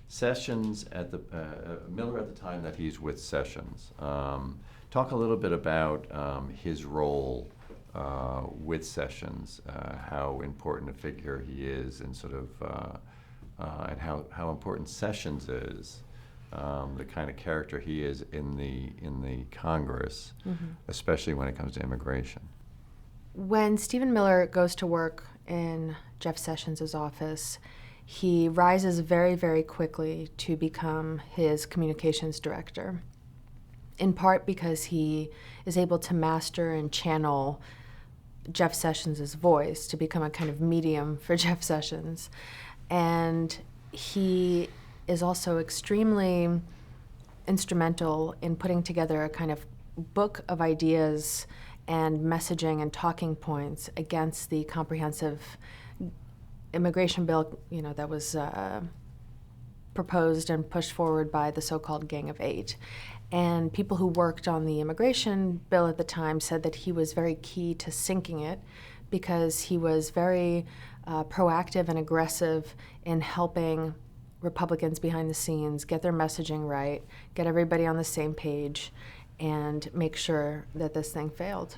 Sessions at the Miller at the time that he's with Sessions. Talk a little bit about his role with Sessions, how important a figure he is, and sort of and how important Sessions is, the kind of character he is in the Congress, especially when it comes to immigration. When Stephen Miller goes to work in Jeff Sessions' office, he rises very, very quickly to become his communications director, in part because he is able to master and channel Jeff Sessions' voice to become a kind of medium for Jeff Sessions. And he is also extremely instrumental in putting together a kind of book of ideas and messaging and talking points against the comprehensive immigration bill, that was proposed and pushed forward by the so-called Gang of Eight. And people who worked on the immigration bill at the time said that he was very key to sinking it because he was very proactive and aggressive in helping Republicans behind the scenes get their messaging right, get everybody on the same page, and make sure that this thing failed.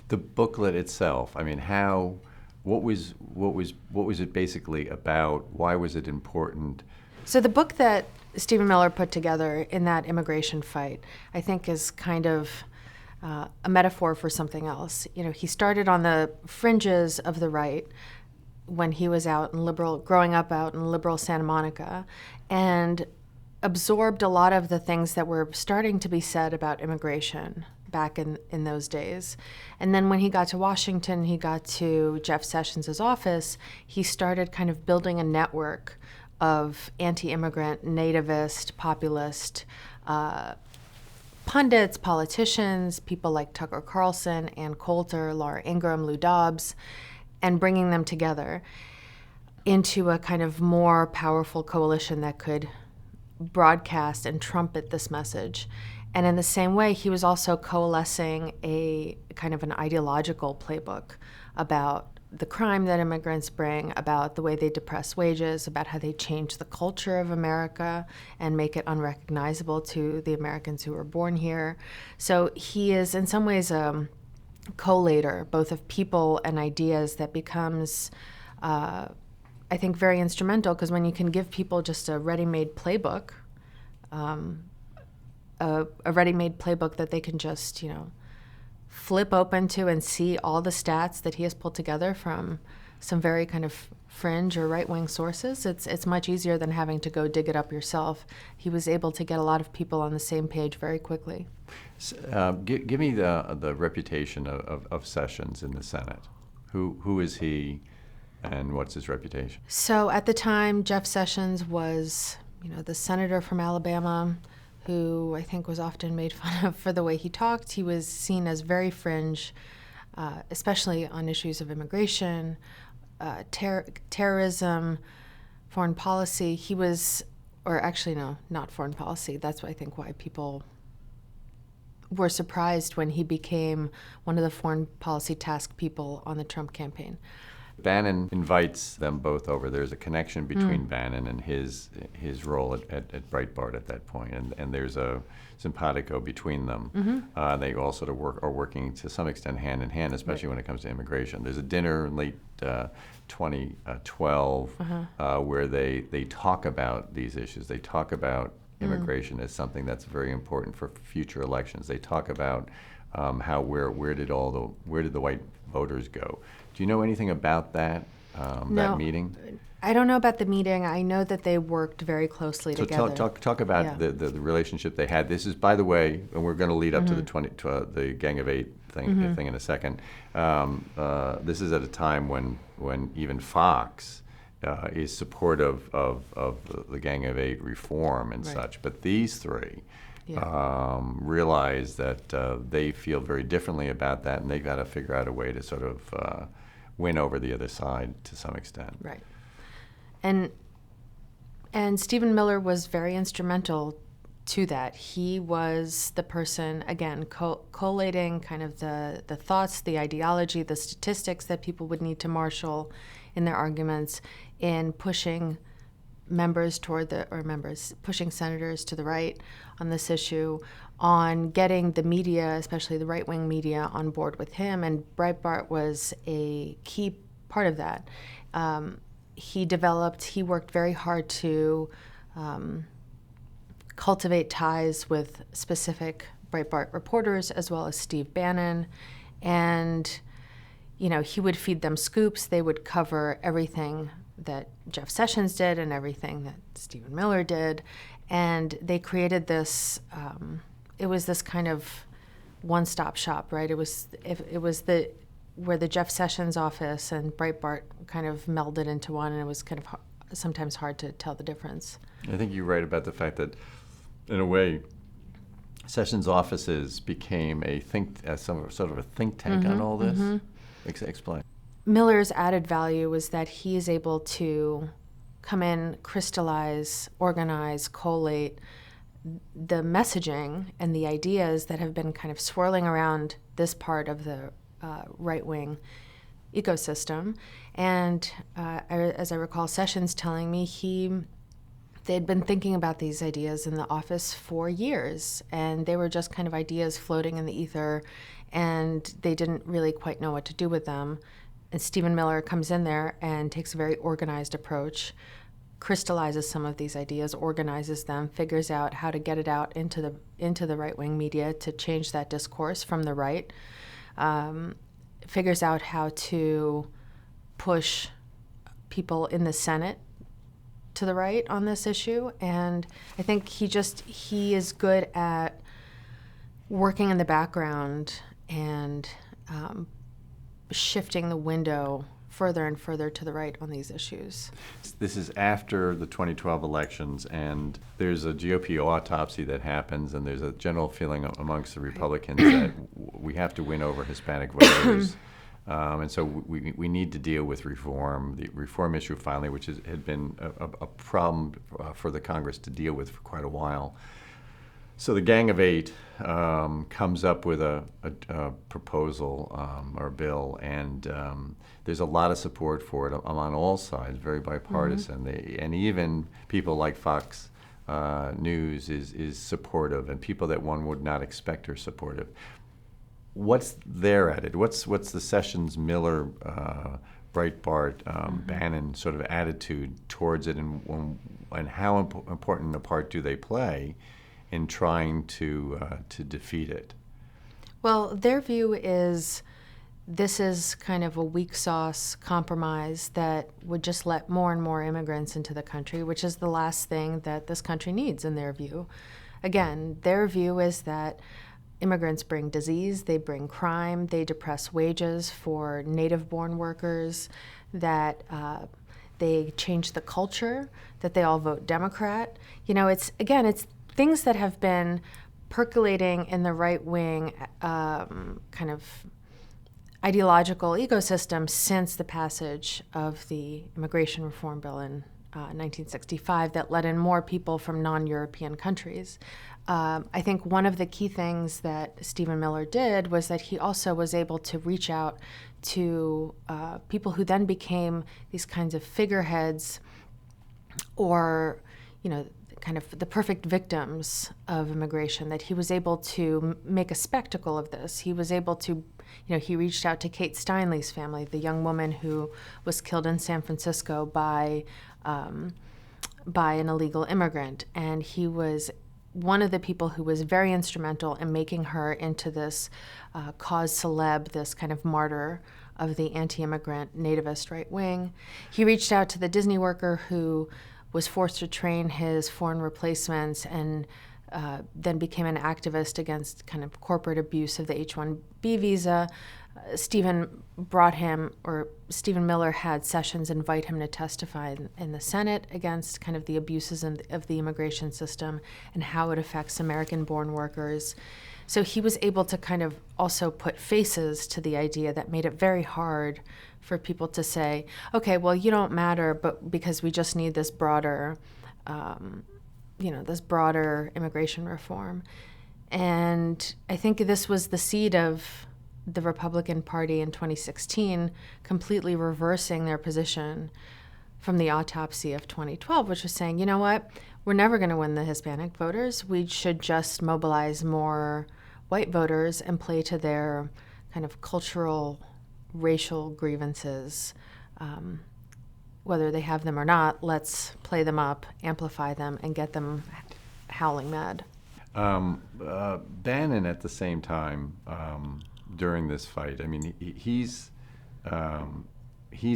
The booklet itself, what was it basically about? Why was it important? So the book that Stephen Miller put together in that immigration fight, I think, is kind of a metaphor for something else. He started on the fringes of the right when he was growing up out in liberal Santa Monica, and absorbed a lot of the things that were starting to be said about immigration back in those days. And then when he got to Washington, he got to Jeff Sessions' office, he started kind of building a network of anti-immigrant, nativist, populist pundits, politicians, people like Tucker Carlson, Ann Coulter, Laura Ingraham, Lou Dobbs, and bringing them together into a kind of more powerful coalition that could broadcast and trumpet this message. And in the same way, he was also coalescing a kind of an ideological playbook about the crime that immigrants bring, about the way they depress wages, about how they change the culture of America and make it unrecognizable to the Americans who were born here. So he is in some ways a collator, both of people and ideas, that becomes, I think, very instrumental, because when you can give people just a ready-made playbook, a ready-made playbook that they can just, flip open to and see all the stats that he has pulled together from some very kind of fringe or right-wing sources, it's much easier than having to go dig it up yourself. He was able to get a lot of people on the same page very quickly. Give me the reputation of Sessions in the Senate. Who is he, and what's his reputation? So at the time, Jeff Sessions was, the senator from Alabama, who I think was often made fun of for the way he talked. He was seen as very fringe, especially on issues of immigration, terrorism, foreign policy. He was, or actually no, not foreign policy. That's I think why people were surprised when he became one of the foreign policy task people on the Trump campaign. Bannon invites them both over. There's a connection between Bannon and his role at Breitbart at that point, and there's a simpatico between them. They all sort of are working to some extent hand in hand, especially when it comes to immigration. There's a dinner in late 2012 where they talk about these issues. They talk about immigration as something that's very important for future elections. They talk about where did the white voters go. Do you know anything about that that meeting? I don't know about the meeting. I know that they worked very closely together. Talk about the relationship they had. This is, by the way, and we're going to lead up to the Gang of Eight thing in a second. This is at a time when even Fox is supportive of the Gang of Eight reform and such. But these three realize that they feel very differently about that, and they've got to figure out a way to sort of win over the other side to some extent. Right. And Stephen Miller was very instrumental to that. He was the person, again, collating kind of the thoughts, the ideology, the statistics that people would need to marshal in their arguments, in pushing pushing senators to the right on this issue, on getting the media, especially the right-wing media, on board with him, and Breitbart was a key part of that. He worked very hard to cultivate ties with specific Breitbart reporters, as well as Steve Bannon, and he would feed them scoops. They would cover everything that Jeff Sessions did and everything that Stephen Miller did, and they created this. It was this kind of one-stop shop, right? It was where the Jeff Sessions office and Breitbart kind of melded into one, and it was kind of sometimes hard to tell the difference. I think you're right about the fact that, in a way, Sessions' offices became sort of a think tank on all this. Explain. Miller's added value was that he is able to come in, crystallize, organize, collate the messaging and the ideas that have been kind of swirling around this part of the right-wing ecosystem. And as I recall Sessions telling me, they had been thinking about these ideas in the office for years, and they were just kind of ideas floating in the ether, and they didn't really quite know what to do with them. And Stephen Miller comes in there and takes a very organized approach, crystallizes some of these ideas, organizes them, figures out how to get it out into the right-wing media to change that discourse from the right, figures out how to push people in the Senate to the right on this issue. And I think he is good at working in the background and shifting the window further and further to the right on these issues. This is after the 2012 elections, and there's a GOP autopsy that happens, and there's a general feeling amongst the Republicans that we have to win over Hispanic voters. And so we need to deal with reform, the reform issue finally, which had been a problem for the Congress to deal with for quite a while. So the Gang of Eight comes up with a proposal or a bill, and there's a lot of support for it on all sides, very bipartisan. And even people like Fox News is supportive, and people that one would not expect are supportive. What's their attitude? What's the Sessions, Miller, Breitbart, Bannon sort of attitude towards it, and how important a part do they play in trying to defeat it? Well, their view is this is kind of a weak sauce compromise that would just let more and more immigrants into the country, which is the last thing that this country needs in their view. Again, their view is that immigrants bring disease, they bring crime, they depress wages for native-born workers, that they change the culture, that they all vote Democrat. It's things that have been percolating in the right-wing kind of ideological ecosystem since the passage of the immigration reform bill in 1965 that let in more people from non-European countries. I think one of the key things that Stephen Miller did was that he also was able to reach out to people who then became these kinds of figureheads or, kind of the perfect victims of immigration, that he was able to make a spectacle of this. He was able to, he reached out to Kate Steinle's family, the young woman who was killed in San Francisco by an illegal immigrant. And he was one of the people who was very instrumental in making her into this cause célèbre, this kind of martyr of the anti-immigrant nativist right wing. He reached out to the Disney worker who was forced to train his foreign replacements and then became an activist against kind of corporate abuse of the H-1B visa. Stephen Miller had Sessions invite him to testify in the Senate against kind of the abuses of the immigration system and how it affects American-born workers. So he was able to kind of also put faces to the idea that made it very hard for people to say, okay, well, you don't matter, but because we just need this broader, this broader immigration reform. And I think this was the seed of the Republican Party in 2016 completely reversing their position from the autopsy of 2012, which was saying, you know what, we're never going to win the Hispanic voters. We should just mobilize more white voters and play to their kind of cultural, racial grievances. Whether they have them or not, let's play them up, amplify them, and get them howling mad. Bannon, at the same time, during this fight, I mean, he's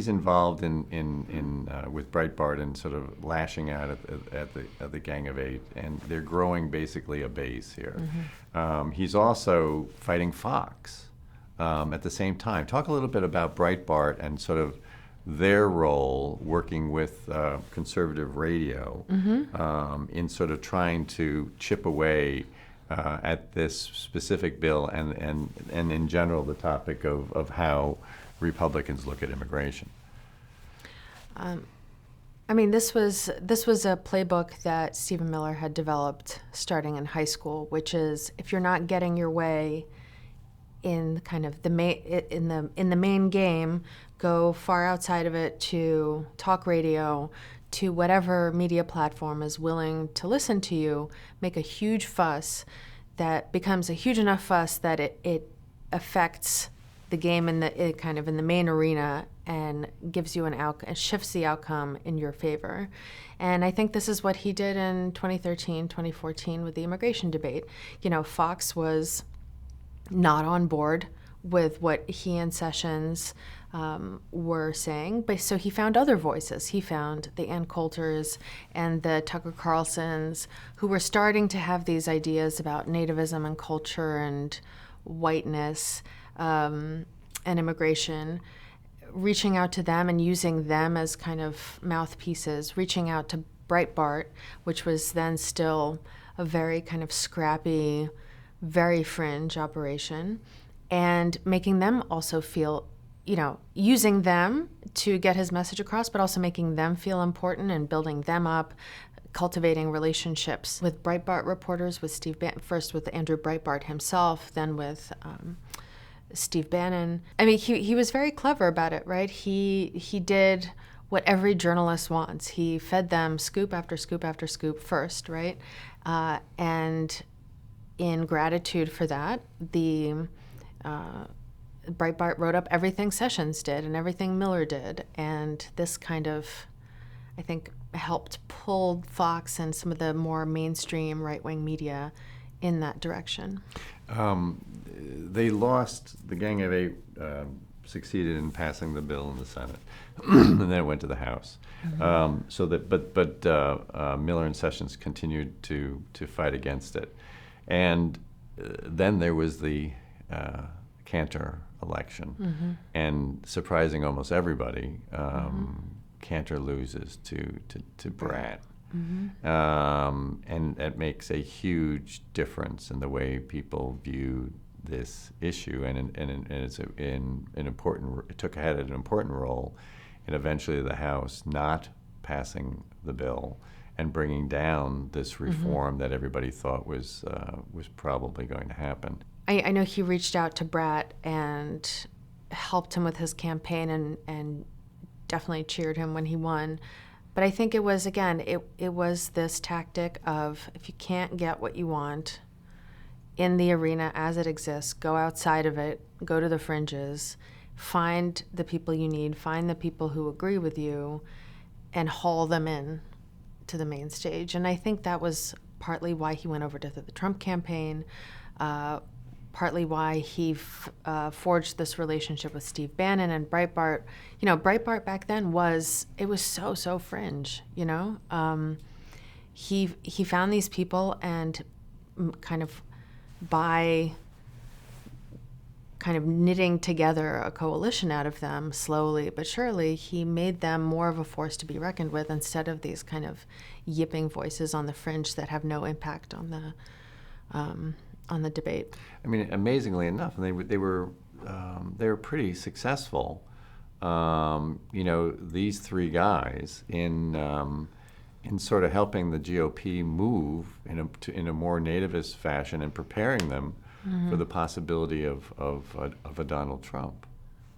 involved in with Breitbart and sort of lashing out at the Gang of Eight, and they're growing basically a base here. Mm-hmm. He's also fighting Fox at the same time. Talk a little bit about Breitbart and sort of their role working with conservative radio mm-hmm. In sort of trying to chip away at this specific bill and in general the topic of how Republicans look at immigration. I mean, this was a playbook that Stephen Miller had developed starting in high school, which is if you're not getting your way in kind of the main game, go far outside of it to talk radio, to whatever media platform is willing to listen to you, make a huge fuss that becomes a huge enough fuss that it affects the game in the main arena and gives you and shifts the outcome in your favor. And I think this is what he did in 2013, 2014 with the immigration debate. You know, Fox was not on board with what he and Sessions were saying, but so he found other voices. He found the Ann Coulters and the Tucker Carlsons, who were starting to have these ideas about nativism and culture and whiteness and immigration, reaching out to them and using them as kind of mouthpieces, reaching out to Breitbart, which was then still a very kind of scrappy, very fringe operation, and making them also feel, you know, using them to get his message across, but also making them feel important and building them up, cultivating relationships with Breitbart reporters, with first with Andrew Breitbart himself, then with Steve Bannon. I mean, he was very clever about it, right? He did what every journalist wants. He fed them scoop after scoop after scoop first, right? And in gratitude for that, the Breitbart wrote up everything Sessions did and everything Miller did. And this kind of, I think, helped pull Fox and some of the more mainstream right-wing media in that direction. They lost, the Gang of Eight succeeded in passing the bill in the Senate, and then it went to the House. Mm-hmm. But Miller and Sessions continued to fight against it. And then there was the Cantor election, mm-hmm. and surprising almost everybody, Cantor loses to Bratt. Mm-hmm. And it makes a huge difference in the way people view this issue, and it's an important. It had an important role in eventually the House not passing the bill and bringing down this reform mm-hmm. that everybody thought was probably going to happen. I know he reached out to Bratt and helped him with his campaign and definitely cheered him when he won. But I think it was, again, it was this tactic of if you can't get what you want in the arena as it exists, go outside of it, go to the fringes, find the people you need, find the people who agree with you, and haul them in to the main stage. And I think that was partly why he went over to the Trump campaign, partly why he forged this relationship with Steve Bannon and Breitbart. You know, Breitbart back then was so fringe, you know? He found these people and kind of by kind of knitting together a coalition out of them slowly but surely, he made them more of a force to be reckoned with instead of these kind of yipping voices on the fringe that have no impact on the debate. I mean, amazingly enough, and they were pretty successful. You know, these three guys in sort of helping the GOP move in a more nativist fashion and preparing them for the possibility of a Donald Trump.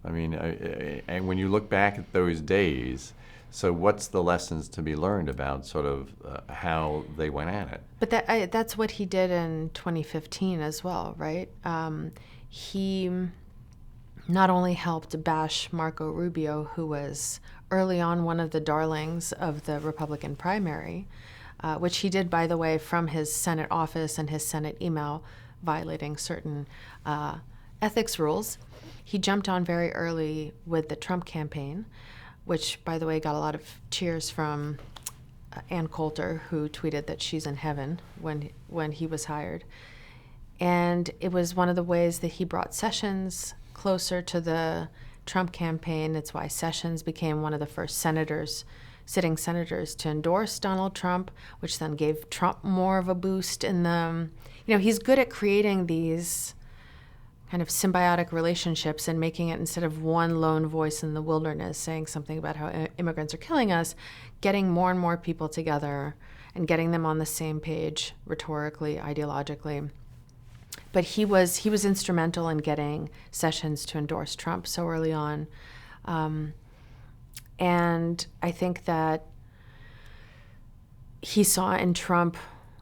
I mean, and when you look back at those days, So what's the lessons to be learned about sort of how they went at it? But that's what he did in 2015 as well, right? He not only helped bash Marco Rubio, who was early on one of the darlings of the Republican primary, which he did, by the way, from his Senate office and his Senate email, violating certain ethics rules. He jumped on very early with the Trump campaign, which, by the way, got a lot of cheers from Ann Coulter, who tweeted that she's in heaven when he was hired. And it was one of the ways that he brought Sessions closer to the Trump campaign. It's why Sessions became one of the first sitting senators to endorse Donald Trump, which then gave Trump more of a boost in the, he's good at creating these kind of symbiotic relationships and making it, instead of one lone voice in the wilderness saying something about how immigrants are killing us, getting more and more people together and getting them on the same page rhetorically, ideologically. But he was instrumental in getting Sessions to endorse Trump so early on. And I think that he saw in Trump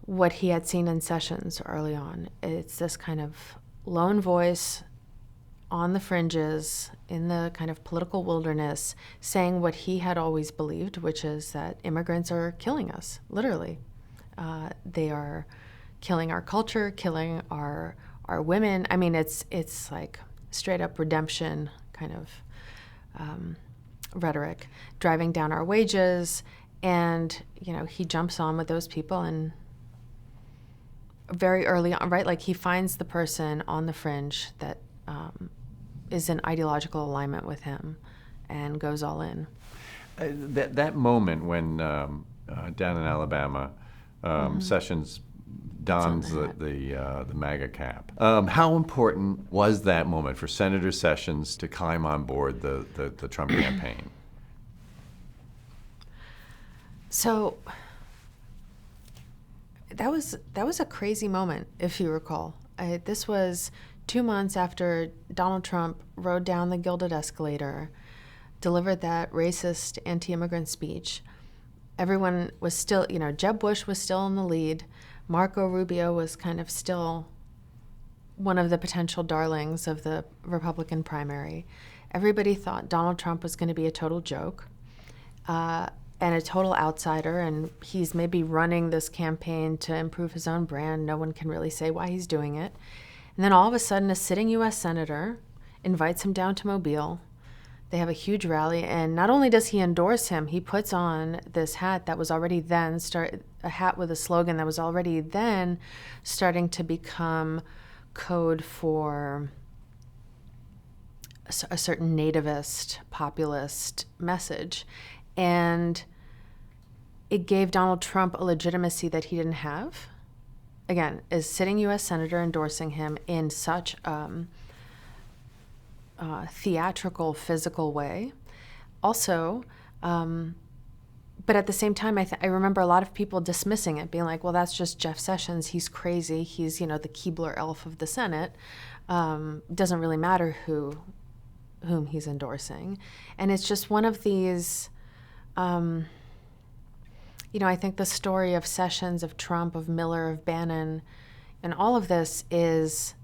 what he had seen in Sessions early on. It's this kind of lone voice on the fringes in the kind of political wilderness saying what he had always believed, which is that immigrants are killing us, literally. They are killing our culture, killing our women. I mean, it's like straight up redemption kind of rhetoric, driving down our wages. And, he jumps on with those people and very early on, right? Like he finds the person on the fringe that is in ideological alignment with him and goes all in. That moment when down in Alabama, Sessions dons the MAGA cap. How important was that moment for Senator Sessions to climb on board the Trump campaign? So that was a crazy moment, if you recall. This was 2 months after Donald Trump rode down the gilded escalator, delivered that racist anti-immigrant speech. Everyone was still, Jeb Bush was still in the lead. Marco Rubio was kind of still one of the potential darlings of the Republican primary. Everybody thought Donald Trump was going to be a total joke and a total outsider, and he's maybe running this campaign to improve his own brand. No one can really say why he's doing it. And then all of a sudden, a sitting U.S. senator invites him down to Mobile. They have a huge rally, and not only does he endorse him, he puts on this hat that was already then a hat with a slogan that was already then starting to become code for a certain nativist, populist message. And it gave Donald Trump a legitimacy that he didn't have. Again, as sitting U.S. senator endorsing him in such theatrical, physical way. Also, but at the same time, I remember a lot of people dismissing it, being like, well, that's just Jeff Sessions. He's crazy. He's, the Keebler elf of the Senate. Doesn't really matter whom he's endorsing. And it's just one of these, I think the story of Sessions, of Trump, of Miller, of Bannon, and all of this is,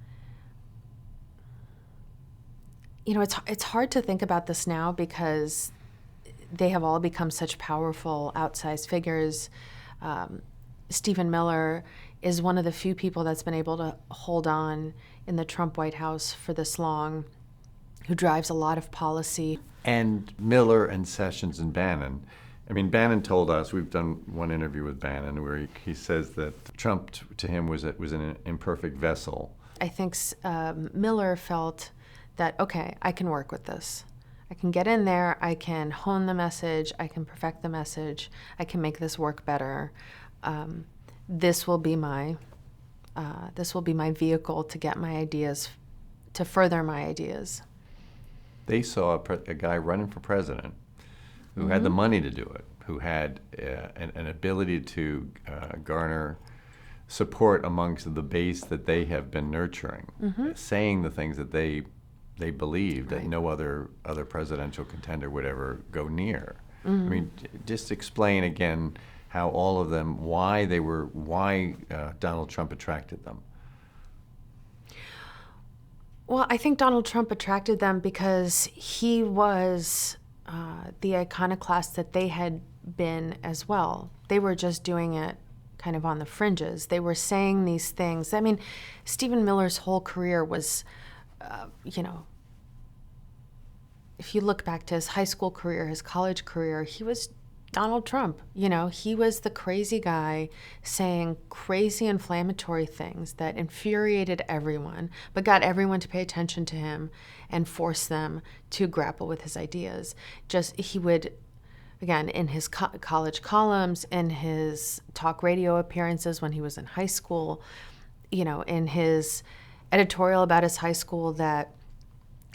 it's hard to think about this now because they have all become such powerful, outsized figures. Stephen Miller is one of the few people that's been able to hold on in the Trump White House for this long, who drives a lot of policy. And Miller and Sessions and Bannon. I mean, Bannon told us, we've done one interview with Bannon where he says that Trump to him was an imperfect vessel. I think Miller felt that, okay, I can work with this. I can get in there, I can hone the message, I can perfect the message, I can make this work better. This will be my vehicle to get my ideas, to further my ideas. They saw a guy running for president who had the money to do it, who had an ability to garner support amongst the base that they have been nurturing, saying the things that they believed that no other presidential contender would ever go near. I mean, just explain again how all of them, why Donald Trump attracted them. Well, I think Donald Trump attracted them because he was the iconoclast that they had been as well. They were just doing it kind of on the fringes. They were saying these things. I mean, Stephen Miller's whole career was, if you look back to his high school career, his college career, he was Donald Trump. He was the crazy guy saying crazy inflammatory things that infuriated everyone, but got everyone to pay attention to him and force them to grapple with his ideas. He would, again, in his college columns, in his talk radio appearances when he was in high school, in his editorial about his high school that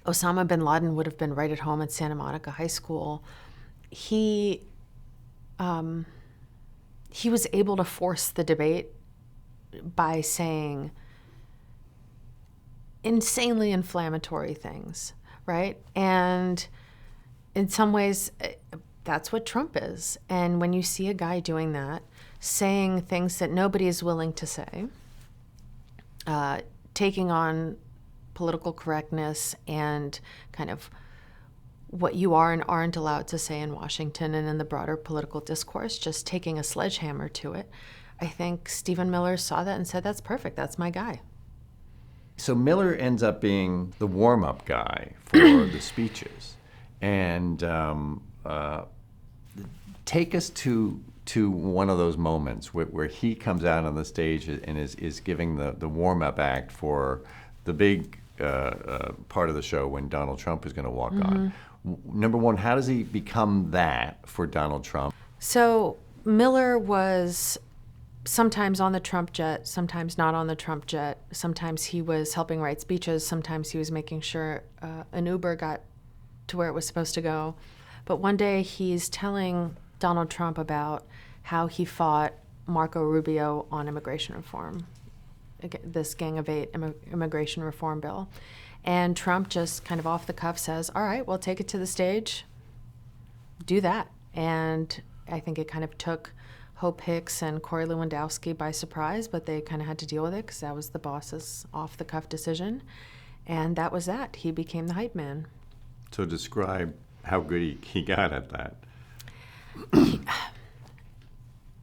Osama bin Laden would have been right at home at Santa Monica High School, he was able to force the debate by saying insanely inflammatory things, right? And in some ways, that's what Trump is. And when you see a guy doing that, saying things that nobody is willing to say, taking on political correctness and kind of what you are and aren't allowed to say in Washington and in the broader political discourse, just taking a sledgehammer to it. I think Stephen Miller saw that and said, that's perfect, that's my guy. So Miller ends up being the warm-up guy for the speeches. And take us to one of those moments where he comes out on the stage and is giving the warm-up act for the big part of the show when Donald Trump is going to walk on. Number one, how does he become that for Donald Trump? So Miller was sometimes on the Trump jet, sometimes not on the Trump jet. Sometimes he was helping write speeches. Sometimes he was making sure an Uber got to where it was supposed to go. But one day he's telling Donald Trump about how he fought Marco Rubio on immigration reform, this Gang of Eight immigration reform bill. And Trump just kind of off the cuff says, all right, well, take it to the stage, do that. And I think it kind of took Hope Hicks and Corey Lewandowski by surprise, but they kind of had to deal with it because that was the boss's off-the-cuff decision. And that was that. He became the hype man. So describe how good he got at that.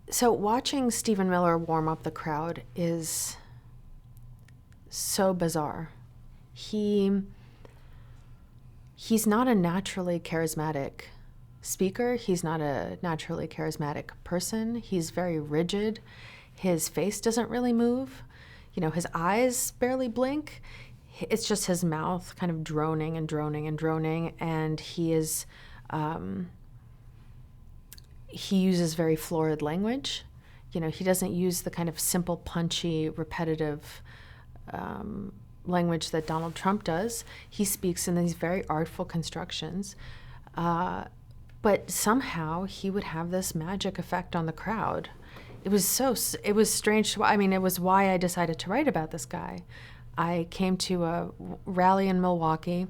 So watching Stephen Miller warm up the crowd is so bizarre. He's not a naturally charismatic speaker. He's not a naturally charismatic person. He's very rigid. His face doesn't really move. His eyes barely blink. It's just his mouth kind of droning and droning and droning. And he uses very florid language. He doesn't use the kind of simple, punchy, repetitive language that Donald Trump does. He speaks in these very artful constructions. But somehow he would have this magic effect on the crowd. It was strange. It was why I decided to write about this guy. I came to a rally in Milwaukee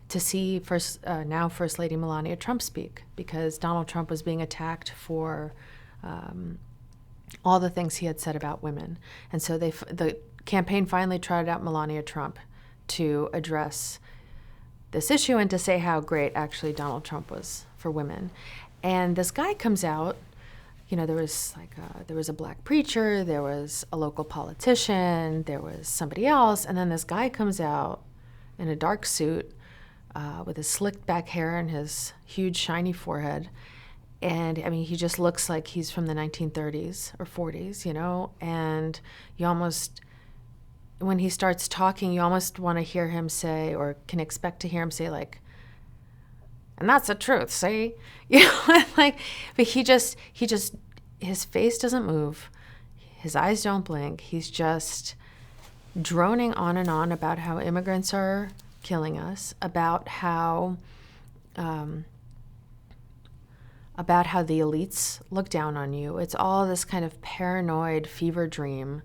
to see now First Lady Melania Trump speak because Donald Trump was being attacked for all the things he had said about women. And so the campaign finally trotted out Melania Trump to address this issue and to say how great actually Donald Trump was for women. And this guy comes out, there was a black preacher, there was a local politician, there was somebody else, and then this guy comes out in a dark suit with his slicked back hair and his huge shiny forehead. And he just looks like he's from the 1930s or 40s, and you almost, when he starts talking, you almost want to hear him say, or can expect to hear him say, like, and that's the truth, see? But he just, his face doesn't move, his eyes don't blink, he's just droning on and on about how immigrants are killing us, about how the elites look down on you. It's all this kind of paranoid fever dream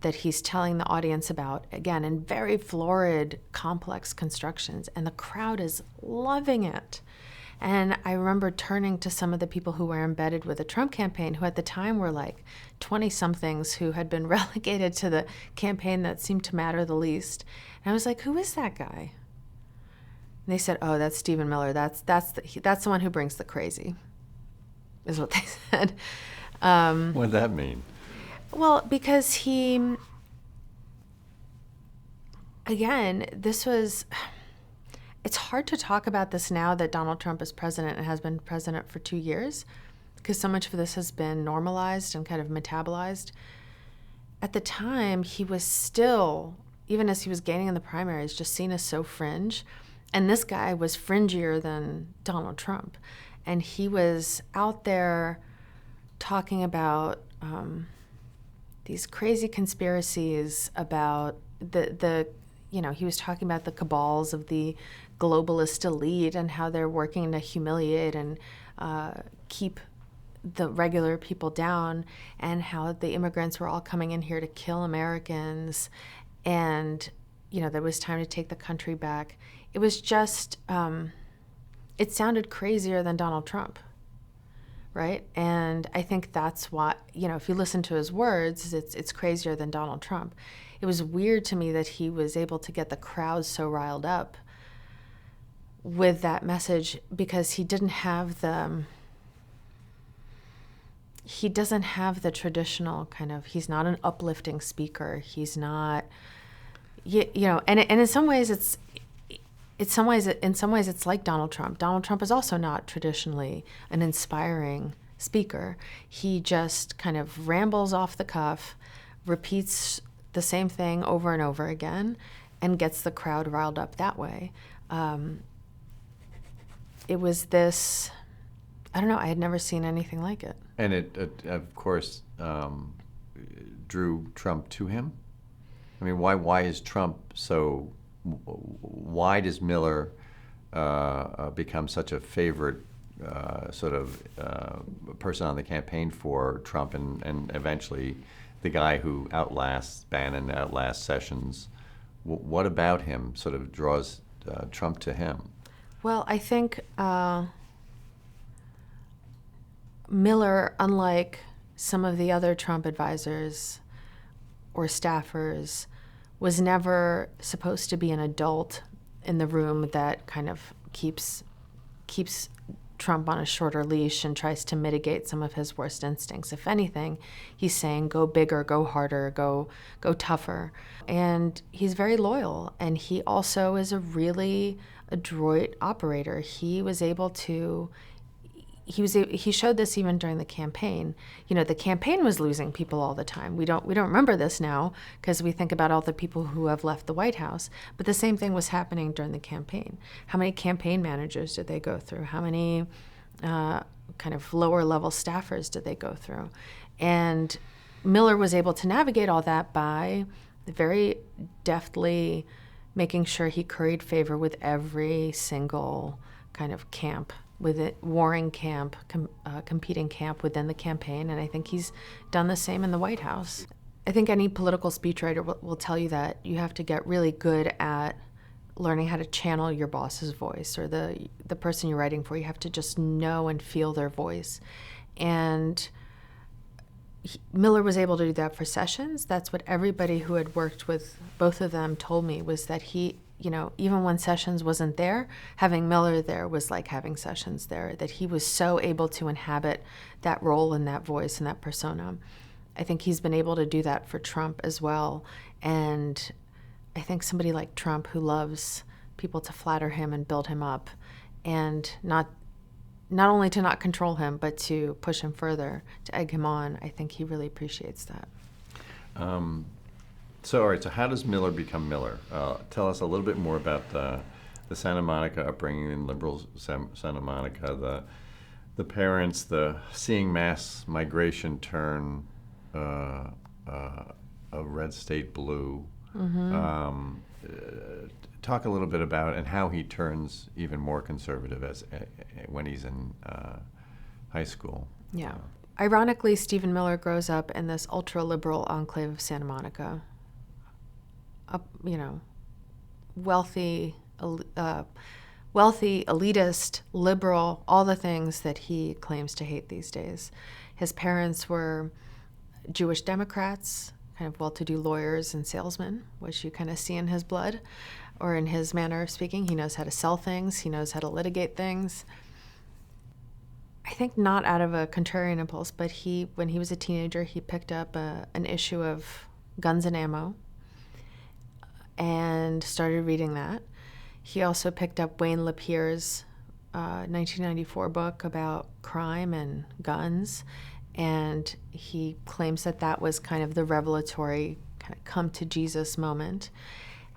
that he's telling the audience about, again, in very florid, complex constructions, and the crowd is loving it. And I remember turning to some of the people who were embedded with the Trump campaign, who at the time were like 20-somethings who had been relegated to the campaign that seemed to matter the least. And I was like, who is that guy? And they said, oh, that's Stephen Miller. That's the one who brings the crazy, is what they said. What did that mean? Well, because again, it's hard to talk about this now that Donald Trump is president and has been president for 2 years, because so much of this has been normalized and kind of metabolized. At the time, he was still, even as he was gaining in the primaries, just seen as so fringe. And this guy was fringier than Donald Trump. And he was out there talking about these crazy conspiracies about he was talking about the cabals of the globalist elite and how they're working to humiliate and keep the regular people down, and how the immigrants were all coming in here to kill Americans, and there was time to take the country back. It was just, it sounded crazier than Donald Trump, right? And I think that's why, if you listen to his words, it's crazier than Donald Trump. It was weird to me that he was able to get the crowd so riled up with that message, because he doesn't have the traditional kind of, he's not an uplifting speaker. He's not, and in some ways it's like Donald Trump. Donald Trump is also not traditionally an inspiring speaker. He just kind of rambles off the cuff, repeats the same thing over and over again, and gets the crowd riled up that way. It was this, I don't know, I had never seen anything like it. And it of course, drew Trump to him. I mean, why is Trump so? Why does Miller become such a favorite person on the campaign for Trump, and eventually the guy who outlasts Bannon, outlasts Sessions? What about him sort of draws Trump to him? Well, I think Miller, unlike some of the other Trump advisors or staffers, was never supposed to be an adult in the room that kind of keeps Trump on a shorter leash and tries to mitigate some of his worst instincts. If anything, he's saying, go bigger, go harder, go tougher. And he's very loyal. And he also is a really adroit operator. He was able to, he showed this even during the campaign. The campaign was losing people all the time. We don't remember this now because we think about all the people who have left the White House. But the same thing was happening during the campaign. How many campaign managers did they go through? How many kind of lower level staffers did they go through? And Miller was able to navigate all that by very deftly making sure he curried favor with every single kind of camp, with it, warring camp, competing camp within the campaign. And I think he's done the same in the White House. I think any political speechwriter will tell you that you have to get really good at learning how to channel your boss's voice, or the person you're writing for. You have to just know and feel their voice. And Miller was able to do that for Sessions. That's what everybody who had worked with both of them told me, was that he, even when Sessions wasn't there, having Miller there was like having Sessions there, that he was so able to inhabit that role and that voice and that persona. I think he's been able to do that for Trump as well. And I think somebody like Trump, who loves people to flatter him and build him up, and not only to not control him, but to push him further, to egg him on, I think he really appreciates that. So how does Miller become Miller? Tell us a little bit more about the Santa Monica upbringing in liberal Santa Monica, the parents, the seeing mass migration turn a red state blue. Mm-hmm. Talk a little bit about, and how he turns even more conservative when he's in high school. Yeah. Ironically, Stephen Miller grows up in this ultra-liberal enclave of Santa Monica. Wealthy, wealthy, elitist, liberal, all the things that he claims to hate these days. His parents were Jewish Democrats, kind of well-to-do lawyers and salesmen, which you kind of see in his blood or in his manner of speaking. He knows how to sell things. He knows how to litigate things. I think not out of a contrarian impulse, but when he was a teenager, he picked up an issue of Guns and Ammo and started reading that. He also picked up Wayne Lapierre's 1994 book about crime and guns, and he claims that that was kind of the revelatory kind of come to Jesus moment.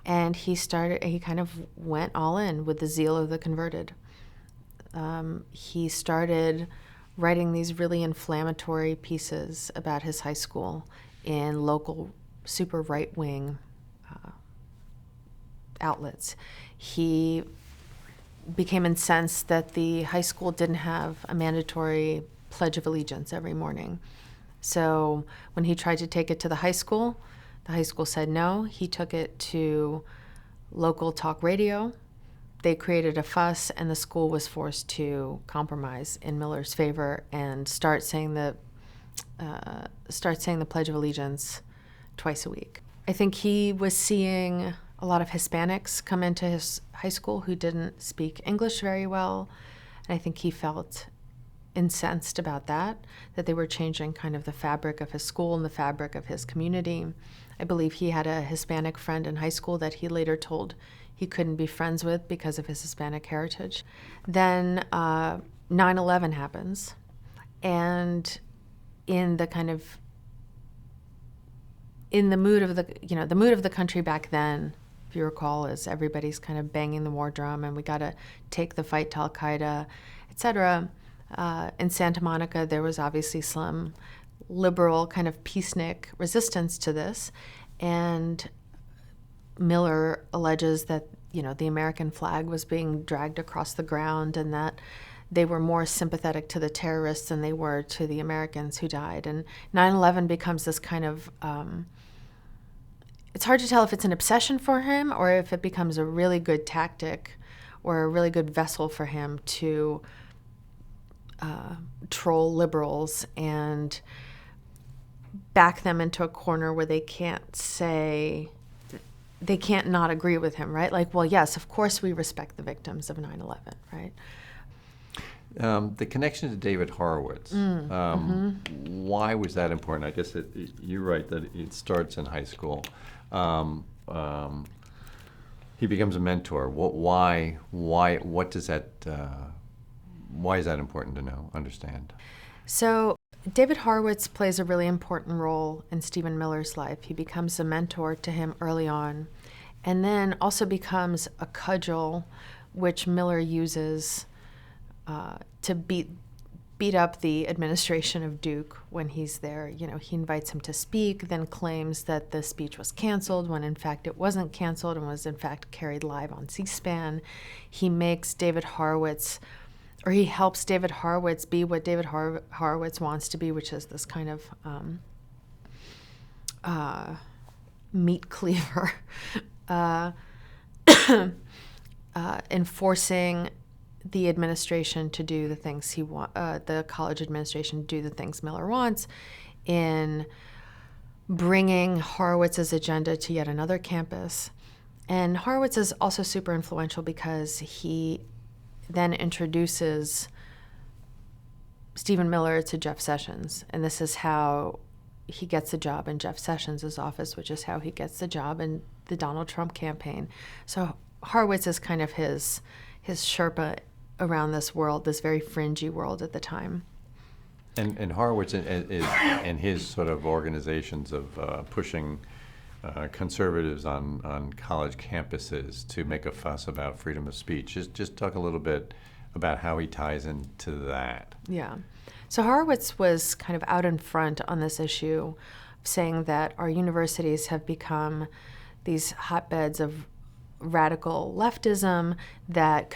And he kind of went all in with the zeal of the converted. He started writing these really inflammatory pieces about his high school in local super right-wing outlets. He became incensed that the high school didn't have a mandatory Pledge of Allegiance every morning. So when he tried to take it to the high school said no. He took it to local talk radio. They created a fuss, and the school was forced to compromise in Miller's favor and start saying the Pledge of Allegiance twice a week. I think he was seeing a lot of Hispanics come into his high school who didn't speak English very well, and I think he felt incensed about that they were changing kind of the fabric of his school and the fabric of his community. I believe he had a Hispanic friend in high school that he later told he couldn't be friends with because of his Hispanic heritage. Then 9/11 happens, and in the mood of the country back then, if you recall, is everybody's kind of banging the war drum, and we got to take the fight to Al-Qaeda, etc. In Santa Monica, there was obviously some liberal kind of peacenik resistance to this, and Miller alleges that the American flag was being dragged across the ground, and that they were more sympathetic to the terrorists than they were to the Americans who died. And 9/11 becomes this kind of it's hard to tell if it's an obsession for him or if it becomes a really good tactic or a really good vessel for him to troll liberals and back them into a corner where they can't not agree with him, right? Like, well, yes, of course we respect the victims of 9/11, right? The connection to David Horowitz, why was that important? I guess you're right that it starts in high school. He becomes a mentor. Why is that important to understand? So David Horowitz plays a really important role in Stephen Miller's life. He becomes a mentor to him early on, and then also becomes a cudgel, which Miller uses to beat up the administration of Duke when he's there. He invites him to speak, then claims that the speech was canceled when in fact it wasn't canceled and was in fact carried live on C-SPAN. He makes David Horowitz, or he helps David Horowitz be what David Horowitz wants to be, which is this kind of meat cleaver, enforcing the administration to do the things the college administration do the things Miller wants, in bringing Horowitz's agenda to yet another campus. And Horowitz is also super influential because he then introduces Stephen Miller to Jeff Sessions, and this is how he gets a job in Jeff Sessions' office, which is how he gets the job in the Donald Trump campaign. So Horowitz is kind of his Sherpa around this world, this very fringy world at the time. And Horowitz and his sort of organizations of pushing conservatives on college campuses to make a fuss about freedom of speech. Just talk a little bit about how he ties into that. Yeah. So Horowitz was kind of out in front on this issue, saying that our universities have become these hotbeds of radical leftism, that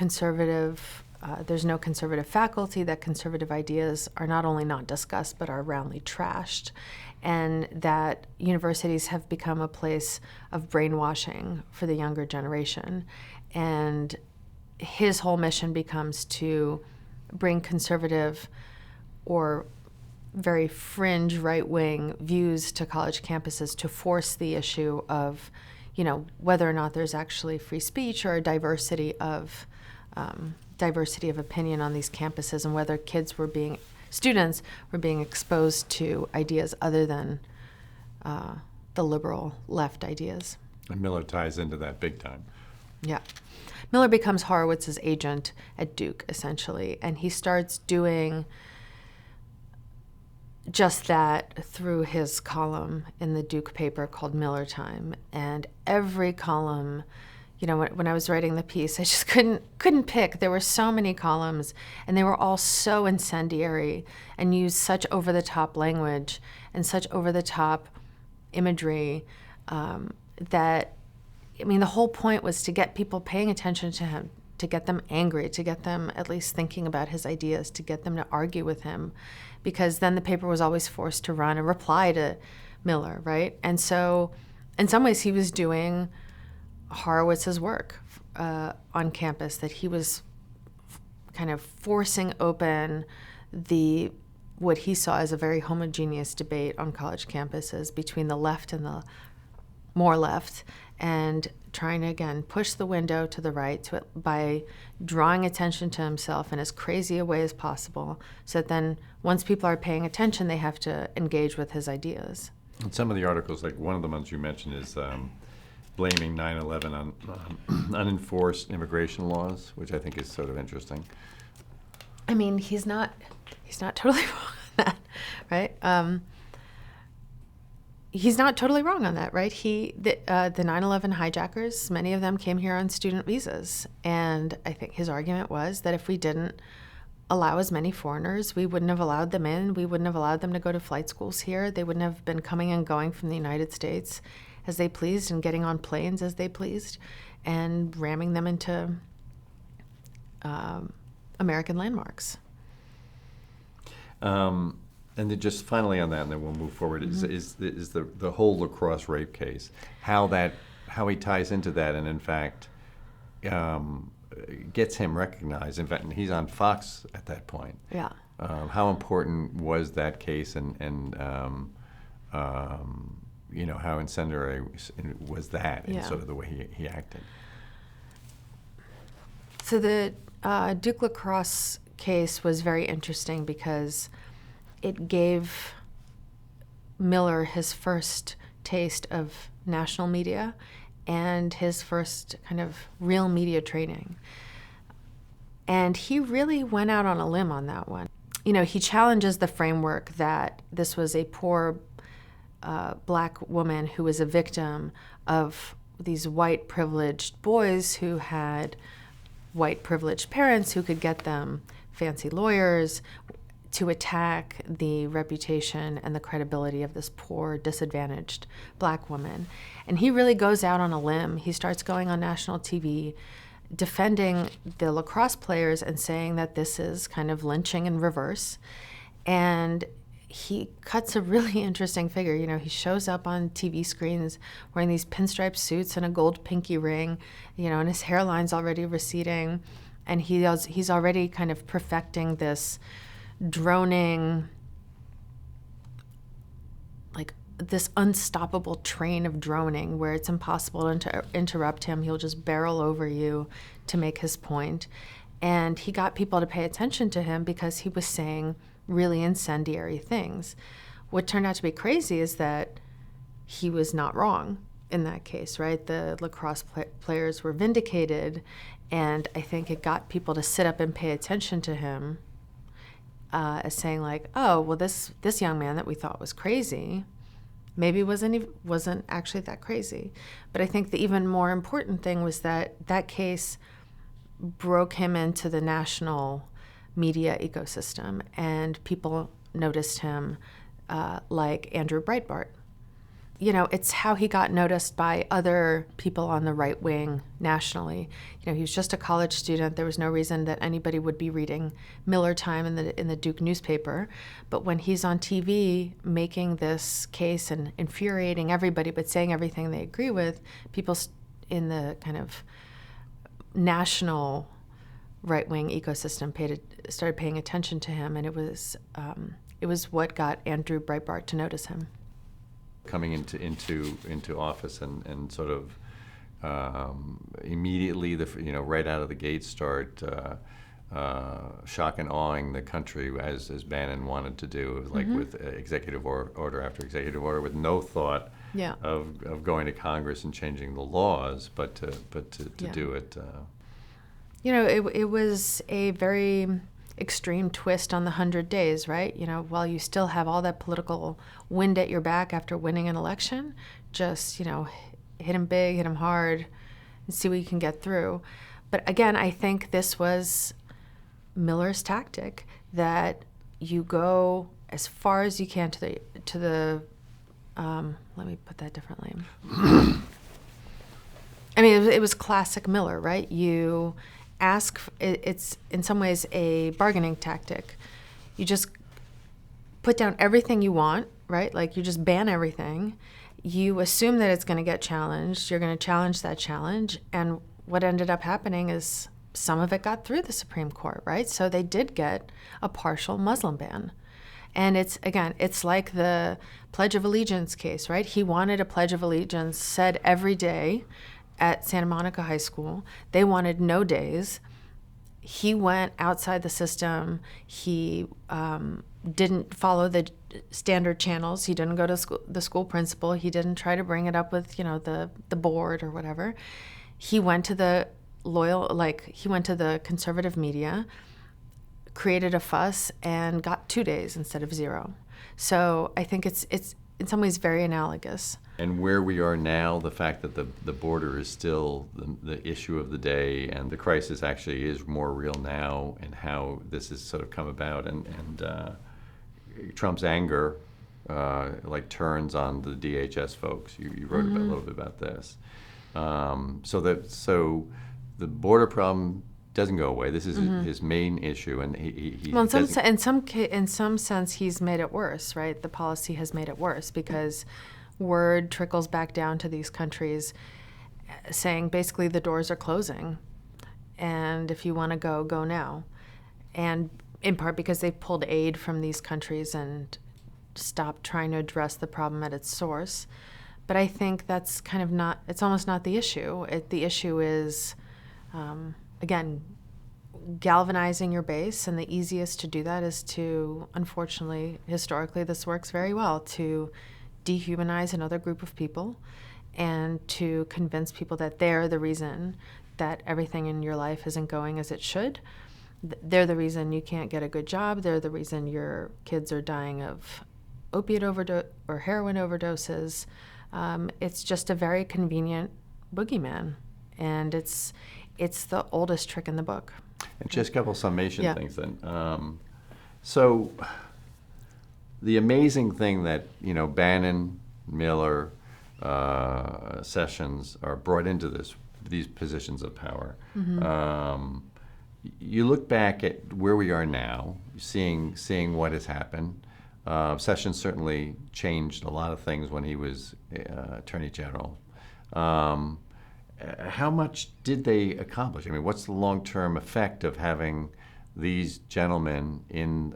there's no conservative faculty, that conservative ideas are not only not discussed but are roundly trashed, and that universities have become a place of brainwashing for the younger generation. And his whole mission becomes to bring conservative or very fringe right-wing views to college campuses to force the issue of, whether or not there's actually free speech or a diversity of opinion on these campuses, and whether students were being exposed to ideas other than the liberal left ideas. And Miller ties into that big time. Yeah. Miller becomes Horowitz's agent at Duke, essentially, and he starts doing just that through his column in the Duke paper called Miller Time. And every column, when I was writing the piece, I just couldn't pick. There were so many columns, and they were all so incendiary and used such over-the-top language and such over-the-top imagery that, the whole point was to get people paying attention to him, to get them angry, to get them at least thinking about his ideas, to get them to argue with him, because then the paper was always forced to run a reply to Miller, right? And so in some ways he was doing Horowitz's work on campus, that he was kind of forcing open what he saw as a very homogeneous debate on college campuses between the left and the more left, and trying to, again, push the window to the right by drawing attention to himself in as crazy a way as possible, so that then once people are paying attention, they have to engage with his ideas. And some of the articles, like one of the ones you mentioned, is blaming 9/11 on unenforced immigration laws, which I think is sort of interesting. He's not totally wrong on that, right? He's not totally wrong on that, right? The 9/11 hijackers, many of them came here on student visas. And I think his argument was that if we didn't allow as many foreigners, we wouldn't have allowed them in. We wouldn't have allowed them to go to flight schools here. They wouldn't have been coming and going from the United States as they pleased and getting on planes as they pleased and ramming them into American landmarks. And then just finally on that, and then we'll move forward, is the whole lacrosse rape case, how he ties into that, and in fact gets him recognized. In fact, he's on Fox at that point. Yeah. How important was that case, and how incendiary was that in sort of the way he acted? So the Duke lacrosse case was very interesting because it gave Miller his first taste of national media and his first kind of real media training. And he really went out on a limb on that one. He challenges the framework that this was a poor black woman who was a victim of these white privileged boys who had white privileged parents who could get them fancy lawyers, to attack the reputation and the credibility of this poor, disadvantaged black woman. And he really goes out on a limb. He starts going on national TV, defending the lacrosse players and saying that this is kind of lynching in reverse. And he cuts a really interesting figure. He shows up on TV screens wearing these pinstripe suits and a gold pinky ring, and his hairline's already receding. And he's already kind of perfecting this droning, like this unstoppable train of droning where it's impossible to interrupt him. He'll just barrel over you to make his point. And he got people to pay attention to him because he was saying really incendiary things. What turned out to be crazy is that he was not wrong in that case, right? The lacrosse players were vindicated, and I think it got people to sit up and pay attention to him, as saying like, oh, well, this young man that we thought was crazy maybe wasn't actually that crazy. But I think the even more important thing was that case broke him into the national media ecosystem, and people noticed him like Andrew Breitbart. It's how he got noticed by other people on the right wing nationally. He was just a college student. There was no reason that anybody would be reading Miller Time in the Duke newspaper. But when he's on TV making this case and infuriating everybody, but saying everything they agree with, people in the kind of national right-wing ecosystem started paying attention to him, and it was what got Andrew Breitbart to notice him. Coming into office and sort of immediately, right out of the gate, start shock and awing the country as Bannon wanted to do, like with executive order after executive order, with no thought of going to Congress and changing the laws, but to do it. It was a very extreme twist on the 100 days, right? While you still have all that political wind at your back after winning an election, just, hit him big, hit him hard, and see what you can get through. But again, I think this was Miller's tactic, that you go as far as you can to the let me put that differently. I mean, it was classic Miller, right? You ask, it's in some ways a bargaining tactic. You just put down everything you want, right? Like you just ban everything. You assume that it's going to get challenged. You're going to challenge that challenge. And what ended up happening is some of it got through the Supreme Court, right? So they did get a partial Muslim ban. And it's like the Pledge of Allegiance case, right? He wanted a Pledge of Allegiance said every day at Santa Monica High School. They wanted no days. He went outside the system. He didn't follow the standard channels. He didn't go to the school principal. He didn't try to bring it up with, the board or whatever. He went to the conservative media, created a fuss, and got 2 days instead of 0. So I think it's in some ways very analogous. And where we are now, the fact that the border is still the issue of the day, and the crisis actually is more real now, and how this has sort of come about, and Trump's anger turns on the DHS folks. You wrote a little bit about this. So the border problem doesn't go away. This is his main issue, and he well, in some sense, he's made it worse, right? The policy has made it worse because word trickles back down to these countries saying basically the doors are closing, and if you want to go now. And in part because they've pulled aid from these countries and stopped trying to address the problem at its source. But I think that's kind of it's almost not the issue. The issue is, again, galvanizing your base, and the easiest to do that is to, unfortunately, historically this works very well, to dehumanize another group of people and to convince people that they're the reason that everything in your life isn't going as it should. They're the reason you can't get a good job. They're the reason your kids are dying of opiate overdose or heroin overdoses. It's just a very convenient boogeyman, and it's the oldest trick in the book. And just a couple summation things then. So the amazing thing that Bannon, Miller, Sessions are brought into these positions of power. You look back at where we are now, seeing what has happened. Sessions certainly changed a lot of things when he was Attorney General. How much did they accomplish? I mean, what's the long-term effect of having these gentlemen in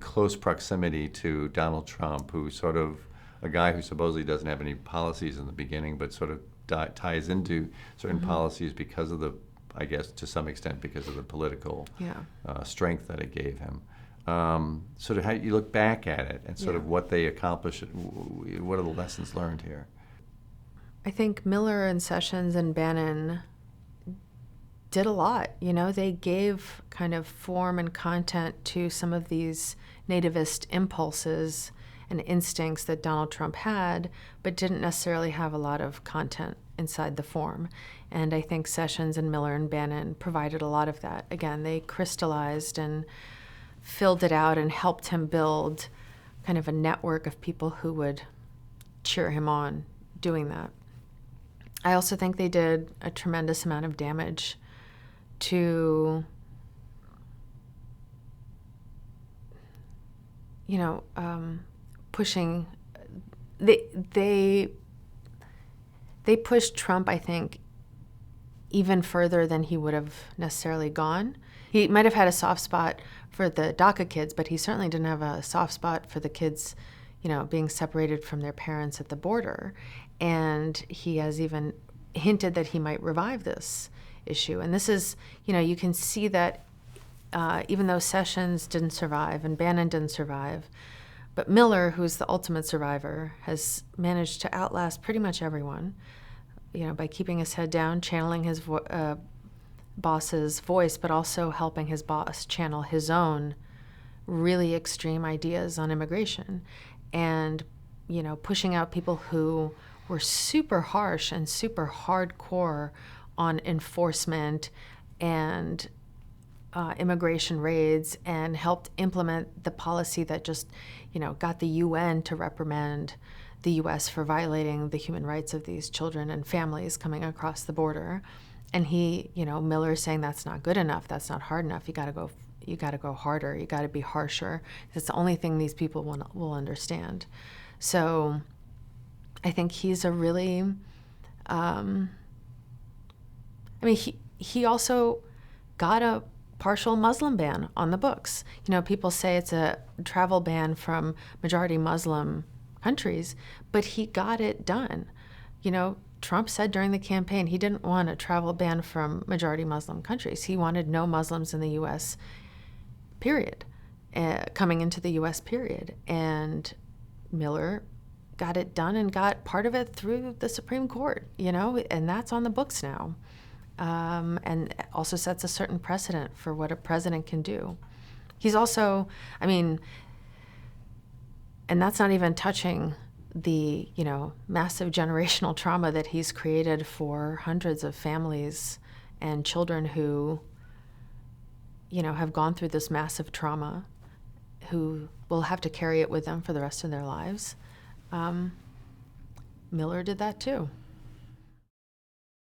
close proximity to Donald Trump, who's sort of a guy who supposedly doesn't have any policies in the beginning, but sort of ties into certain policies because of I guess to some extent because of the political strength that it gave him. Sort of how you look back at it and sort of what they accomplished, what are the lessons learned here? I think Miller and Sessions and Bannon did a lot. They gave kind of form and content to some of these nativist impulses and instincts that Donald Trump had, but didn't necessarily have a lot of content inside the form. And I think Sessions and Miller and Bannon provided a lot of that. Again, they crystallized and filled it out and helped him build kind of a network of people who would cheer him on doing that. I also think they did a tremendous amount of damage to, pushing. They pushed Trump, I think, even further than he would have necessarily gone. He might have had a soft spot for the DACA kids, but he certainly didn't have a soft spot for the kids, being separated from their parents at the border. And he has even hinted that he might revive this issue. And this is, you can see that even though Sessions didn't survive and Bannon didn't survive, but Miller, who's the ultimate survivor, has managed to outlast pretty much everyone, by keeping his head down, channeling his boss's voice, but also helping his boss channel his own really extreme ideas on immigration, and pushing out people who were super harsh and super hardcore on enforcement and immigration raids, and helped implement the policy that just got the UN to reprimand the U.S. for violating the human rights of these children and families coming across the border. And he, Miller is saying that's not good enough, that's not hard enough. You got to go harder. You got to be harsher. It's the only thing these people will understand. So, I think he's a really, he also got a partial Muslim ban on the books. People say it's a travel ban from majority Muslim countries, but he got it done. Trump said during the campaign he didn't want a travel ban from majority Muslim countries. He wanted no Muslims in the U.S., period, coming into the U.S., period. And Miller got it done and got part of it through the Supreme Court, and that's on the books now. And also sets a certain precedent for what a president can do. He's also, and that's not even touching the, massive generational trauma that he's created for hundreds of families and children who, have gone through this massive trauma, who will have to carry it with them for the rest of their lives. Miller did that too.